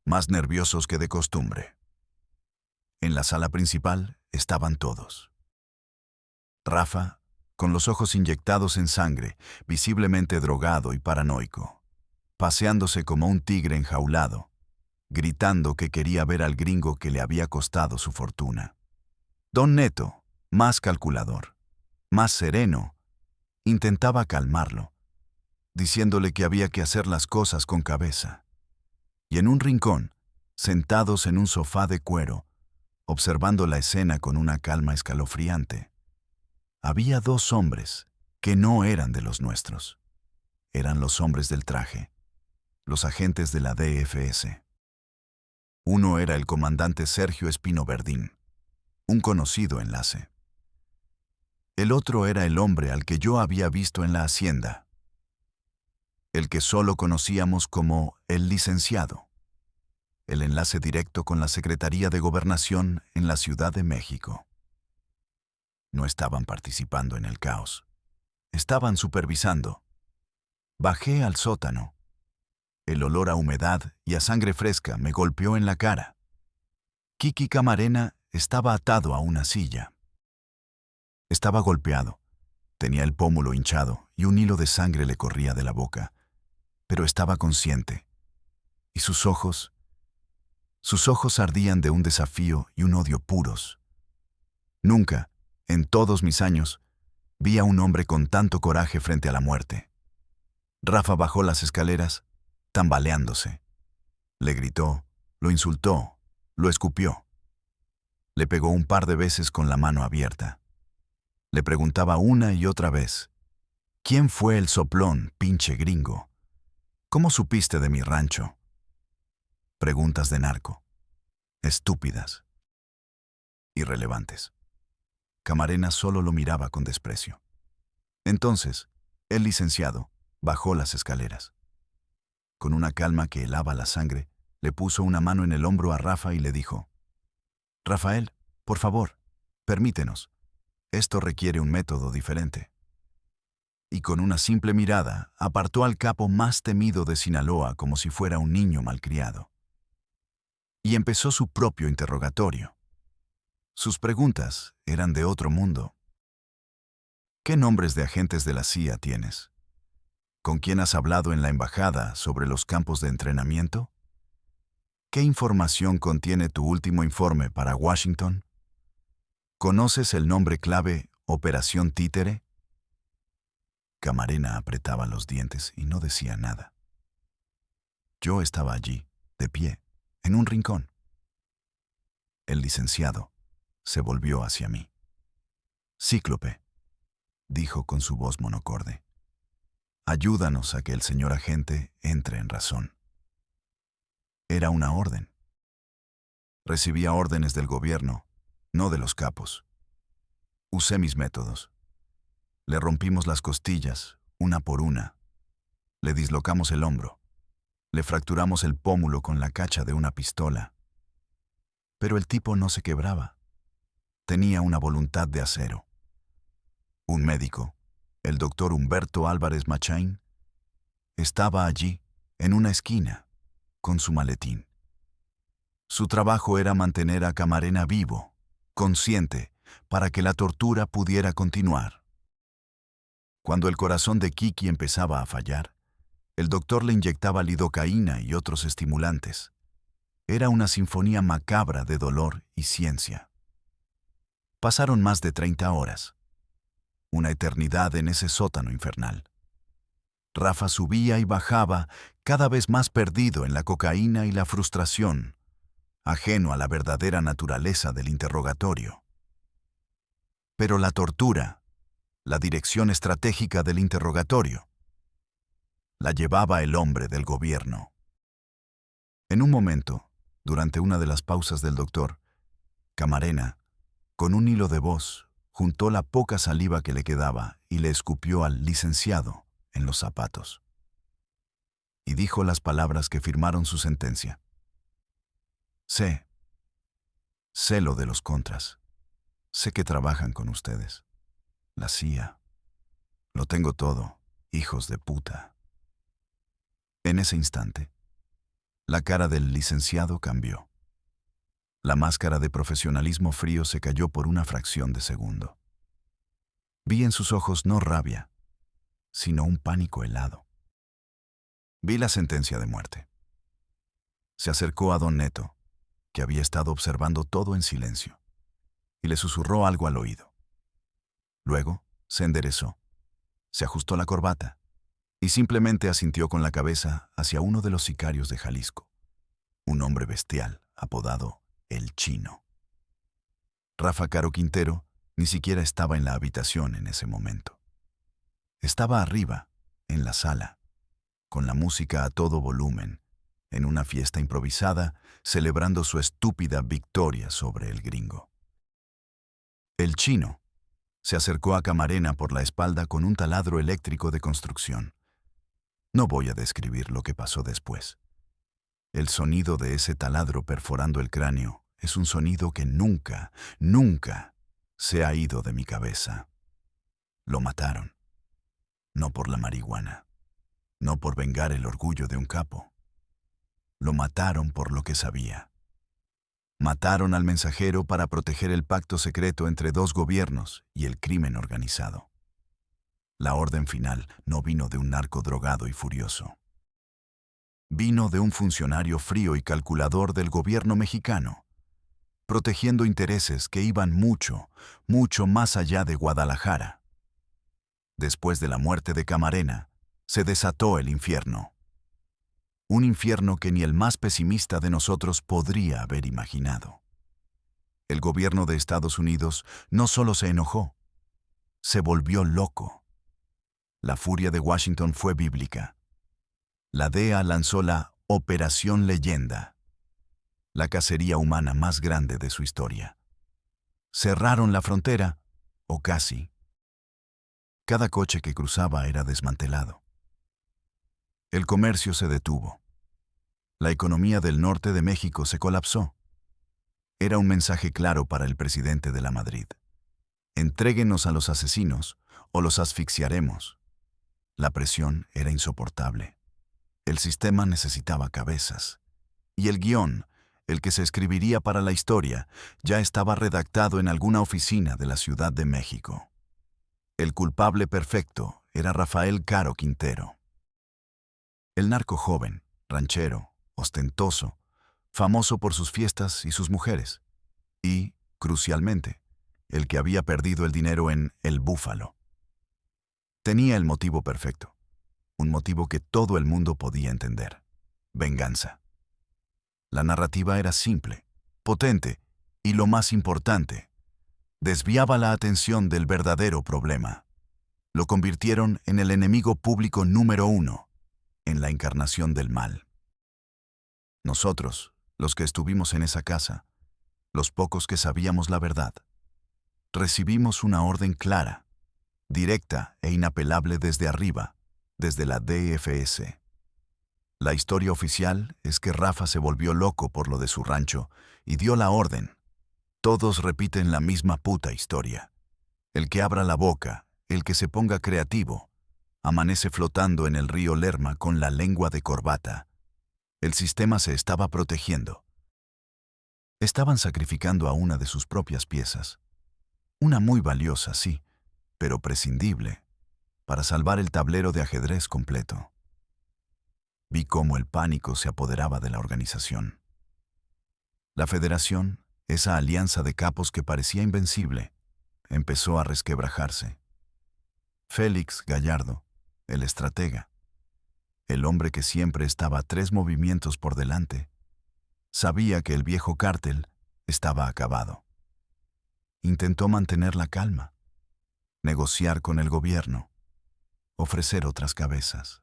más nerviosos que de costumbre. En la sala principal estaban todos. Rafa, con los ojos inyectados en sangre, visiblemente drogado y paranoico, paseándose como un tigre enjaulado, gritando que quería ver al gringo que le había costado su fortuna. Don Neto, más calculador, más sereno, intentaba calmarlo, diciéndole que había que hacer las cosas con cabeza. Y en un rincón, sentados en un sofá de cuero, observando la escena con una calma escalofriante, había dos hombres que no eran de los nuestros. Eran los hombres del traje, los agentes de la DFS. Uno era el comandante Sergio Espino Verdín, un conocido enlace. El otro era el hombre al que yo había visto en la hacienda, el que solo conocíamos como el licenciado, el enlace directo con la Secretaría de Gobernación en la Ciudad de México. No estaban participando en el caos, estaban supervisando. Bajé al sótano. El olor a humedad y a sangre fresca me golpeó en la cara. Kiki Camarena estaba atado a una silla. Estaba golpeado, tenía el pómulo hinchado y un hilo de sangre le corría de la boca, pero estaba consciente. Y sus ojos ardían de un desafío y un odio puros. Nunca, en todos mis años, vi a un hombre con tanto coraje frente a la muerte. Rafa bajó las escaleras, tambaleándose. Le gritó, lo insultó, lo escupió. Le pegó un par de veces con la mano abierta. Le preguntaba una y otra vez, ¿quién fue el soplón, pinche gringo? ¿Cómo supiste de mi rancho? Preguntas de narco. Estúpidas. Irrelevantes. Camarena solo lo miraba con desprecio. Entonces, el licenciado bajó las escaleras. Con una calma que helaba la sangre, le puso una mano en el hombro a Rafa y le dijo, «Rafael, por favor, permítenos. Esto requiere un método diferente». Y con una simple mirada, apartó al capo más temido de Sinaloa como si fuera un niño malcriado. Y empezó su propio interrogatorio. Sus preguntas eran de otro mundo. ¿Qué nombres de agentes de la CIA tienes? ¿Con quién has hablado en la embajada sobre los campos de entrenamiento? ¿Qué información contiene tu último informe para Washington? ¿Conoces el nombre clave Operación Títere? Camarena apretaba los dientes y no decía nada. Yo estaba allí, de pie, en un rincón. El licenciado se volvió hacia mí. «Cíclope», dijo con su voz monocorde, «ayúdanos a que el señor agente entre en razón». Era una orden. Recibía órdenes del gobierno, no de los capos. Usé mis métodos. Le rompimos las costillas, una por una. Le dislocamos el hombro. Le fracturamos el pómulo con la cacha de una pistola. Pero el tipo no se quebraba. Tenía una voluntad de acero. Un médico, el doctor Humberto Álvarez Machain, estaba allí, en una esquina, con su maletín. Su trabajo era mantener a Camarena vivo, consciente, para que la tortura pudiera continuar. Cuando el corazón de Kiki empezaba a fallar, el doctor le inyectaba lidocaína y otros estimulantes. Era una sinfonía macabra de dolor y ciencia. Pasaron más de 30 horas. Una eternidad en ese sótano infernal. Rafa subía y bajaba, cada vez más perdido en la cocaína y la frustración, ajeno a la verdadera naturaleza del interrogatorio. Pero la tortura, la dirección estratégica del interrogatorio, la llevaba el hombre del gobierno. En un momento, durante una de las pausas del doctor, Camarena, con un hilo de voz, juntó la poca saliva que le quedaba y le escupió al licenciado en los zapatos. Y dijo las palabras que firmaron su sentencia. Sé lo de los contras. Sé que trabajan con ustedes. La CIA. Lo tengo todo, hijos de puta. En ese instante, la cara del licenciado cambió. La máscara de profesionalismo frío se cayó por una fracción de segundo. Vi en sus ojos no rabia, sino un pánico helado. Vi la sentencia de muerte. Se acercó a don Neto, que había estado observando todo en silencio, y le susurró algo al oído. Luego se enderezó, se ajustó la corbata y simplemente asintió con la cabeza hacia uno de los sicarios de Jalisco, un hombre bestial apodado El Chino. Rafa Caro Quintero ni siquiera estaba en la habitación en ese momento. Estaba arriba, en la sala, con la música a todo volumen, en una fiesta improvisada, celebrando su estúpida victoria sobre el gringo. El Chino se acercó a Camarena por la espalda con un taladro eléctrico de construcción. No voy a describir lo que pasó después. El sonido de ese taladro perforando el cráneo es un sonido que nunca, nunca se ha ido de mi cabeza. Lo mataron. No por la marihuana. No por vengar el orgullo de un capo. Lo mataron por lo que sabía. Mataron al mensajero para proteger el pacto secreto entre dos gobiernos y el crimen organizado. La orden final no vino de un narco drogado y furioso. Vino de un funcionario frío y calculador del gobierno mexicano, protegiendo intereses que iban mucho, mucho más allá de Guadalajara. Después de la muerte de Camarena, se desató el infierno. Un infierno que ni el más pesimista de nosotros podría haber imaginado. El gobierno de Estados Unidos no solo se enojó, se volvió loco. La furia de Washington fue bíblica. La DEA lanzó la Operación Leyenda, la cacería humana más grande de su historia. Cerraron la frontera, o casi. Cada coche que cruzaba era desmantelado. El comercio se detuvo. La economía del norte de México se colapsó. Era un mensaje claro para el presidente de la Madrid. Entréguenos a los asesinos o los asfixiaremos. La presión era insoportable. El sistema necesitaba cabezas. Y el guión, el que se escribiría para la historia, ya estaba redactado en alguna oficina de la Ciudad de México. El culpable perfecto era Rafael Caro Quintero. El narco joven, ranchero, ostentoso, famoso por sus fiestas y sus mujeres. Y, crucialmente, el que había perdido el dinero en El Búfalo. Tenía el motivo perfecto. Un motivo que todo el mundo podía entender. Venganza. La narrativa era simple, potente y, lo más importante, desviaba la atención del verdadero problema. Lo convirtieron en el enemigo público número 1, en la encarnación del mal. Nosotros, los que estuvimos en esa casa, los pocos que sabíamos la verdad. Recibimos una orden clara, directa e inapelable desde arriba, desde la DFS. La historia oficial es que Rafa se volvió loco por lo de su rancho y dio la orden. Todos repiten la misma puta historia. El que abra la boca, el que se ponga creativo, amanece flotando en el río Lerma con la lengua de corbata. El sistema se estaba protegiendo. Estaban sacrificando a una de sus propias piezas. Una muy valiosa, sí, pero prescindible, para salvar el tablero de ajedrez completo. Vi cómo el pánico se apoderaba de la organización. La federación, esa alianza de capos que parecía invencible, empezó a resquebrajarse. Félix Gallardo, el estratega, el hombre que siempre estaba 3 movimientos por delante, sabía que el viejo cártel estaba acabado. Intentó mantener la calma, negociar con el gobierno, ofrecer otras cabezas.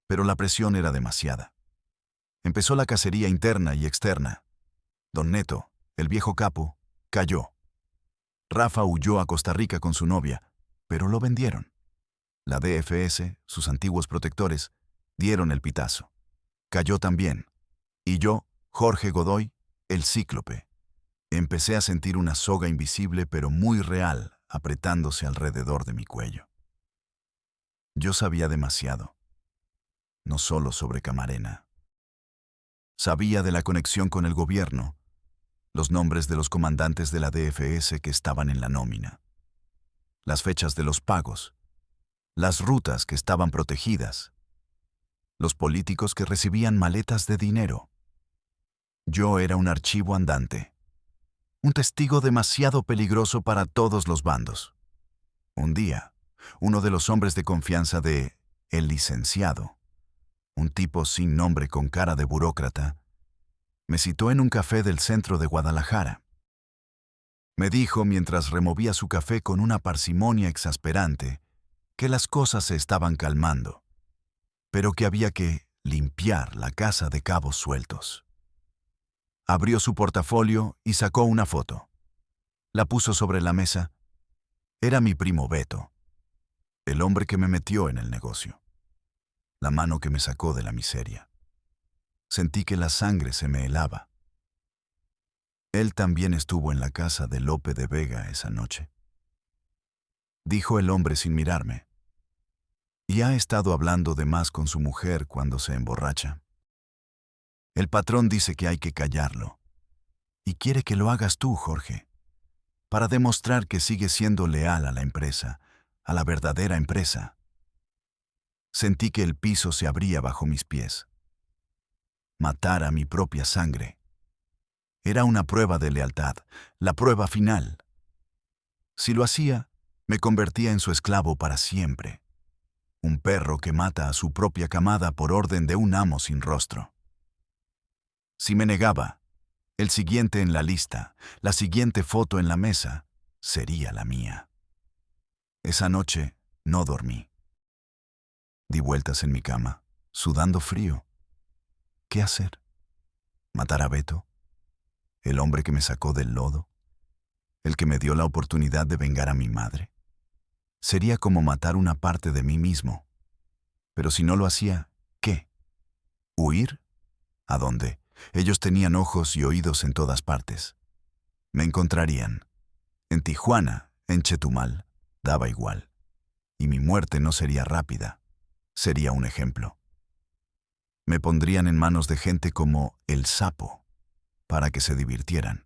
Pero la presión era demasiada. Empezó la cacería interna y externa. Don Neto, el viejo capo, cayó. Rafa huyó a Costa Rica con su novia, pero lo vendieron. La DFS, sus antiguos protectores, dieron el pitazo. Cayó también. Y yo, Jorge Godoy, el cíclope, empecé a sentir una soga invisible pero muy real apretándose alrededor de mi cuello. Yo sabía demasiado, no solo sobre Camarena. Sabía de la conexión con el gobierno, los nombres de los comandantes de la DFS que estaban en la nómina, las fechas de los pagos, las rutas que estaban protegidas, los políticos que recibían maletas de dinero. Yo era un archivo andante, un testigo demasiado peligroso para todos los bandos. Un día, uno de los hombres de confianza de el licenciado, un tipo sin nombre con cara de burócrata, me citó en un café del centro de Guadalajara. Me dijo mientras removía su café con una parsimonia exasperante que las cosas se estaban calmando, pero que había que limpiar la casa de cabos sueltos. Abrió su portafolio y sacó una foto. La puso sobre la mesa. Era mi primo Beto, el hombre que me metió en el negocio, la mano que me sacó de la miseria. Sentí que la sangre se me helaba. Él también estuvo en la casa de Lope de Vega esa noche. Dijo el hombre sin mirarme. Y ha estado hablando de más con su mujer cuando se emborracha. El patrón dice que hay que callarlo. Y quiere que lo hagas tú, Jorge, para demostrar que sigues siendo leal a la empresa, a la verdadera empresa. Sentí que el piso se abría bajo mis pies. Matar a mi propia sangre. Era una prueba de lealtad, la prueba final. Si lo hacía, me convertía en su esclavo para siempre. Un perro que mata a su propia camada por orden de un amo sin rostro. Si me negaba, el siguiente en la lista, la siguiente foto en la mesa, sería la mía. Esa noche no dormí. Di vueltas en mi cama, sudando frío. ¿Qué hacer? ¿Matar a Beto? ¿El hombre que me sacó del lodo? ¿El que me dio la oportunidad de vengar a mi madre? Sería como matar una parte de mí mismo. Pero si no lo hacía, ¿qué? ¿Huir? ¿A dónde? Ellos tenían ojos y oídos en todas partes. Me encontrarían. En Tijuana, en Chetumal, daba igual. Y mi muerte no sería rápida. Sería un ejemplo. Me pondrían en manos de gente como el Sapo, para que se divirtieran.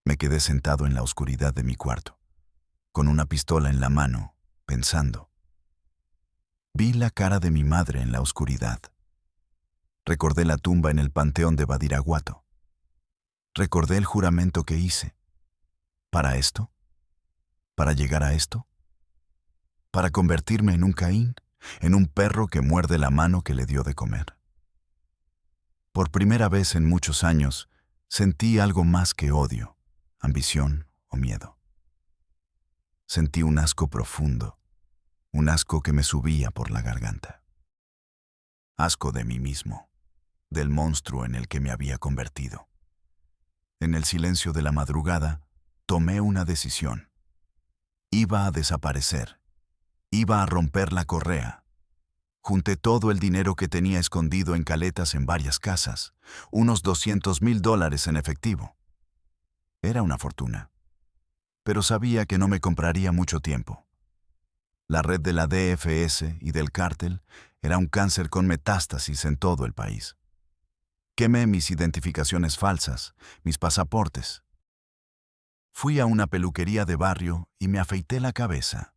Me quedé sentado en la oscuridad de mi cuarto, con una pistola en la mano, pensando. Vi la cara de mi madre en la oscuridad. Recordé la tumba en el panteón de Badiraguato. Recordé el juramento que hice. ¿Para esto? ¿Para llegar a esto? ¿Para convertirme en un Caín? ¿En un perro que muerde la mano que le dio de comer? Por primera vez en muchos años, sentí algo más que odio, ambición o miedo. Sentí un asco profundo, un asco que me subía por la garganta. Asco de mí mismo, del monstruo en el que me había convertido. En el silencio de la madrugada, tomé una decisión. Iba a desaparecer. Iba a romper la correa. Junté todo el dinero que tenía escondido en caletas en varias casas, unos $200,000 en efectivo. Era una fortuna. Pero sabía que no me compraría mucho tiempo. La red de la DFS y del cártel era un cáncer con metástasis en todo el país. Quemé mis identificaciones falsas, mis pasaportes. Fui a una peluquería de barrio y me afeité la cabeza.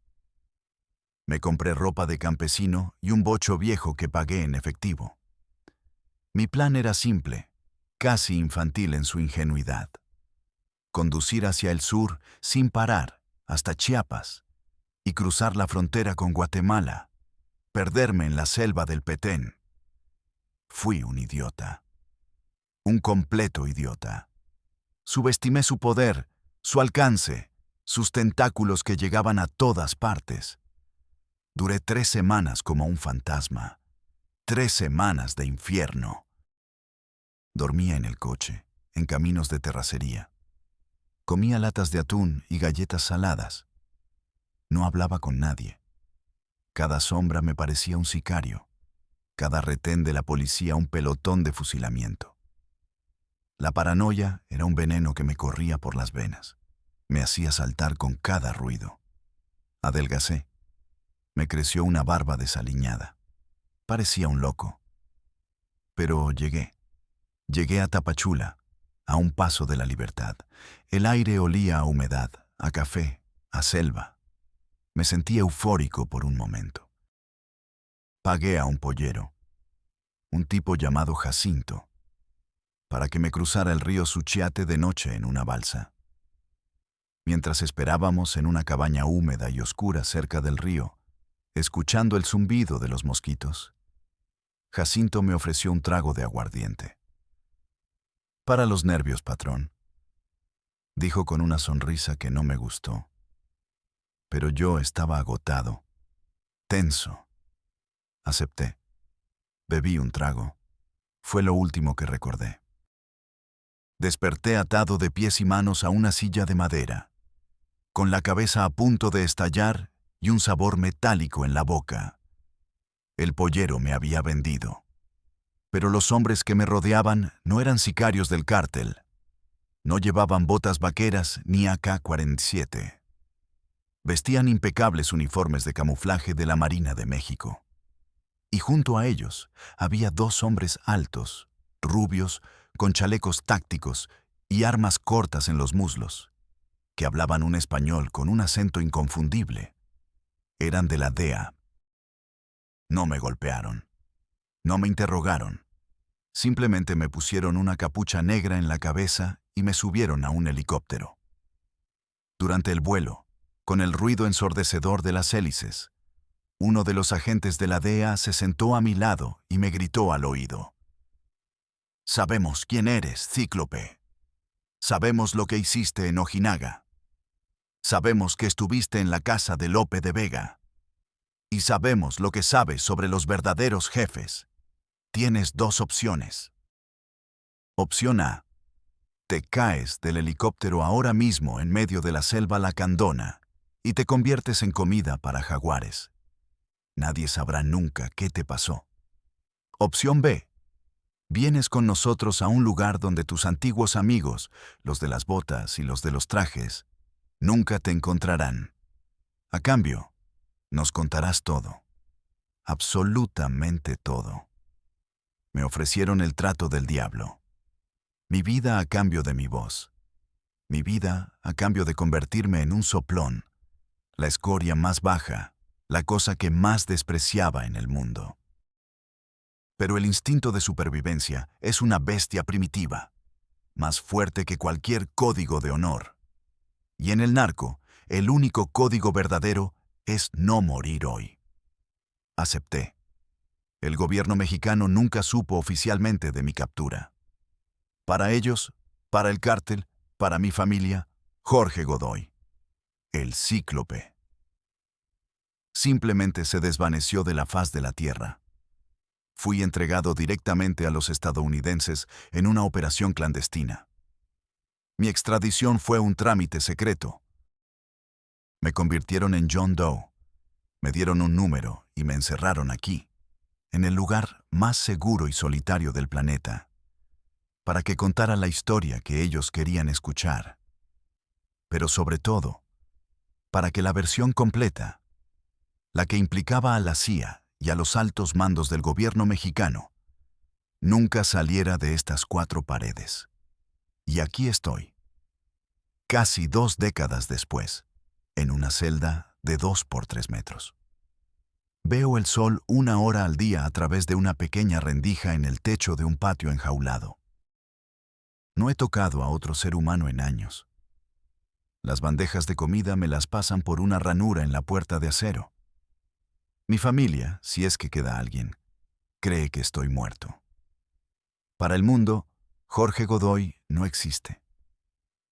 Me compré ropa de campesino y un bocho viejo que pagué en efectivo. Mi plan era simple, casi infantil en su ingenuidad. Conducir hacia el sur sin parar, hasta Chiapas, y cruzar la frontera con Guatemala, perderme en la selva del Petén. Fui un idiota. Un completo idiota. Subestimé su poder, su alcance, sus tentáculos que llegaban a todas partes. Duré 3 semanas como un fantasma. 3 semanas de infierno. Dormía en el coche, en caminos de terracería. Comía latas de atún y galletas saladas. No hablaba con nadie. Cada sombra me parecía un sicario. Cada retén de la policía un pelotón de fusilamiento. La paranoia era un veneno que me corría por las venas. Me hacía saltar con cada ruido. Adelgacé. Me creció una barba desaliñada. Parecía un loco. Pero llegué. Llegué a Tapachula, a un paso de la libertad. El aire olía a humedad, a café, a selva. Me sentí eufórico por un momento. Pagué a un pollero, un tipo llamado Jacinto, para que me cruzara el río Suchiate de noche en una balsa. Mientras esperábamos en una cabaña húmeda y oscura cerca del río, escuchando el zumbido de los mosquitos, Jacinto me ofreció un trago de aguardiente. Para los nervios, patrón, dijo con una sonrisa que no me gustó. Pero yo estaba agotado, tenso. Acepté. Bebí un trago. Fue lo último que recordé. Desperté atado de pies y manos a una silla de madera, con la cabeza a punto de estallar y un sabor metálico en la boca. El pollero me había vendido. Pero los hombres que me rodeaban no eran sicarios del cártel. No llevaban botas vaqueras ni AK-47. Vestían impecables uniformes de camuflaje de la Marina de México. Y junto a ellos había 2 hombres altos, rubios, con chalecos tácticos y armas cortas en los muslos, que hablaban un español con un acento inconfundible. Eran de la DEA. No me golpearon. No me interrogaron. Simplemente me pusieron una capucha negra en la cabeza y me subieron a un helicóptero. Durante el vuelo, con el ruido ensordecedor de las hélices, uno de los agentes de la DEA se sentó a mi lado y me gritó al oído: «Sabemos quién eres, Cíclope. Sabemos lo que hiciste en Ojinaga. Sabemos que estuviste en la casa de Lope de Vega. Y sabemos lo que sabes sobre los verdaderos jefes. Tienes 2 opciones. Opción A. Te caes del helicóptero ahora mismo en medio de la selva lacandona y te conviertes en comida para jaguares. Nadie sabrá nunca qué te pasó. Opción B. Vienes con nosotros a un lugar donde tus antiguos amigos, los de las botas y los de los trajes, nunca te encontrarán. A cambio, nos contarás todo. Absolutamente todo». Me ofrecieron el trato del diablo. Mi vida a cambio de mi voz. Mi vida a cambio de convertirme en un soplón, la escoria más baja, la cosa que más despreciaba en el mundo. Pero el instinto de supervivencia es una bestia primitiva, más fuerte que cualquier código de honor. Y en el narco, el único código verdadero es no morir hoy. Acepté. El gobierno mexicano nunca supo oficialmente de mi captura. Para ellos, para el cártel, para mi familia, Jorge Godoy, el Cíclope, simplemente se desvaneció de la faz de la tierra. Fui entregado directamente a los estadounidenses en una operación clandestina. Mi extradición fue un trámite secreto. Me convirtieron en John Doe, me dieron un número y me encerraron aquí, en el lugar más seguro y solitario del planeta, para que contara la historia que ellos querían escuchar. Pero sobre todo, para que la versión completa, la que implicaba a la CIA y a los altos mandos del gobierno mexicano, nunca saliera de estas 4 paredes. Y aquí estoy, casi 2 décadas después, en una celda de 2 por 3 metros. Veo el sol 1 hora al día a través de una pequeña rendija en el techo de un patio enjaulado. No he tocado a otro ser humano en años. Las bandejas de comida me las pasan por una ranura en la puerta de acero. Mi familia, si es que queda alguien, cree que estoy muerto. Para el mundo, Jorge Godoy no existe.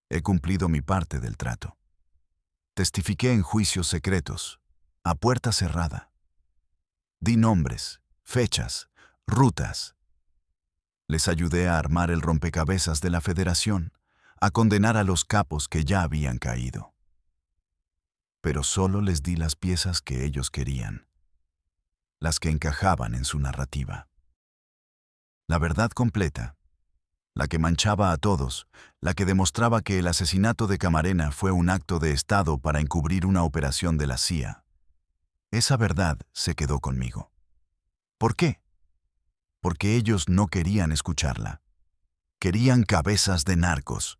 He cumplido mi parte del trato. Testifiqué en juicios secretos, a puerta cerrada. Di nombres, fechas, rutas. Les ayudé a armar el rompecabezas de la Federación, a condenar a los capos que ya habían caído. Pero solo les di las piezas que ellos querían, las que encajaban en su narrativa. La verdad completa, la que manchaba a todos, la que demostraba que el asesinato de Camarena fue un acto de Estado para encubrir una operación de la CIA. Esa verdad se quedó conmigo. ¿Por qué? Porque ellos no querían escucharla. Querían cabezas de narcos,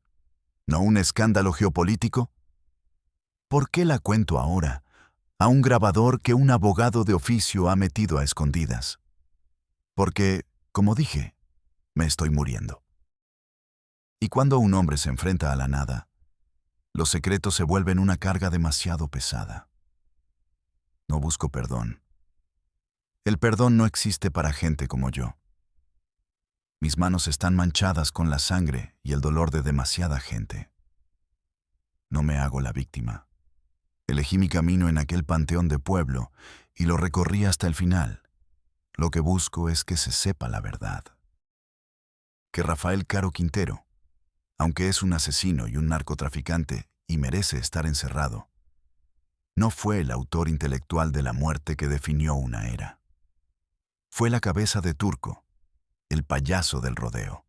¿no un escándalo geopolítico? ¿Por qué la cuento ahora, a un grabador que un abogado de oficio ha metido a escondidas? Porque, como dije, me estoy muriendo. Y cuando un hombre se enfrenta a la nada, los secretos se vuelven una carga demasiado pesada. No busco perdón. El perdón no existe para gente como yo. Mis manos están manchadas con la sangre y el dolor de demasiada gente. No me hago la víctima. Elegí mi camino en aquel panteón de pueblo y lo recorrí hasta el final. Lo que busco es que se sepa la verdad. Que Rafael Caro Quintero, aunque es un asesino y un narcotraficante y merece estar encerrado, no fue el autor intelectual de la muerte que definió una era. Fue la cabeza de Turco, el payaso del rodeo.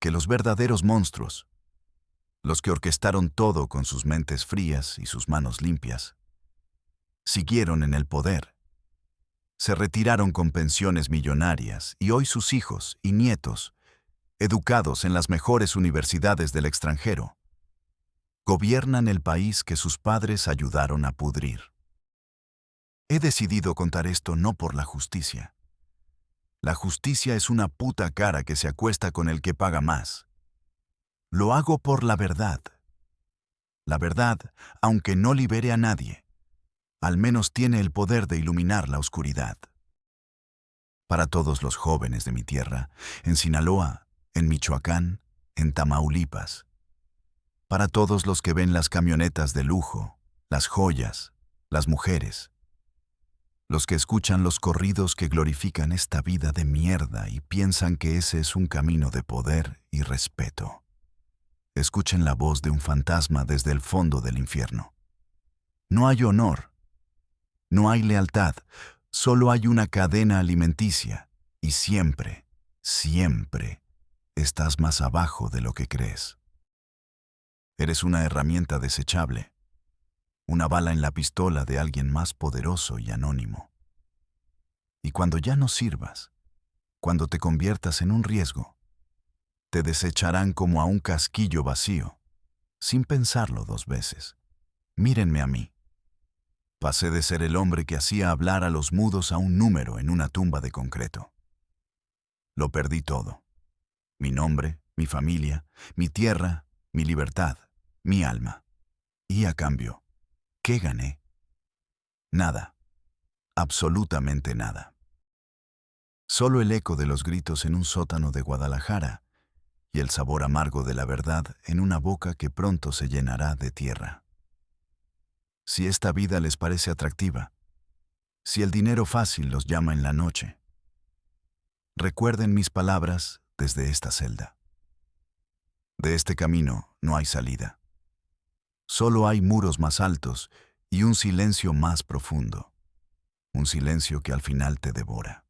Que los verdaderos monstruos, los que orquestaron todo con sus mentes frías y sus manos limpias, siguieron en el poder. Se retiraron con pensiones millonarias y hoy sus hijos y nietos, educados en las mejores universidades del extranjero, gobiernan el país que sus padres ayudaron a pudrir. He decidido contar esto no por la justicia. La justicia es una puta cara que se acuesta con el que paga más. Lo hago por la verdad. La verdad, aunque no libere a nadie, al menos tiene el poder de iluminar la oscuridad. Para todos los jóvenes de mi tierra, en Sinaloa, en Michoacán, en Tamaulipas. Para todos los que ven las camionetas de lujo, las joyas, las mujeres. Los que escuchan los corridos que glorifican esta vida de mierda y piensan que ese es un camino de poder y respeto. Escuchen la voz de un fantasma desde el fondo del infierno. No hay honor, no hay lealtad, solo hay una cadena alimenticia y siempre, siempre estás más abajo de lo que crees. Eres una herramienta desechable, una bala en la pistola de alguien más poderoso y anónimo. Y cuando ya no sirvas, cuando te conviertas en un riesgo, te desecharán como a un casquillo vacío, sin pensarlo 2 veces. Mírenme a mí. Pasé de ser el hombre que hacía hablar a los mudos a un número en una tumba de concreto. Lo perdí todo. Mi nombre, mi familia, mi tierra, mi libertad, mi alma. Y a cambio, ¿qué gané? Nada. Absolutamente nada. Solo el eco de los gritos en un sótano de Guadalajara y el sabor amargo de la verdad en una boca que pronto se llenará de tierra. Si esta vida les parece atractiva, si el dinero fácil los llama en la noche, recuerden mis palabras desde esta celda. De este camino no hay salida. Solo hay muros más altos y un silencio más profundo. Un silencio que al final te devora.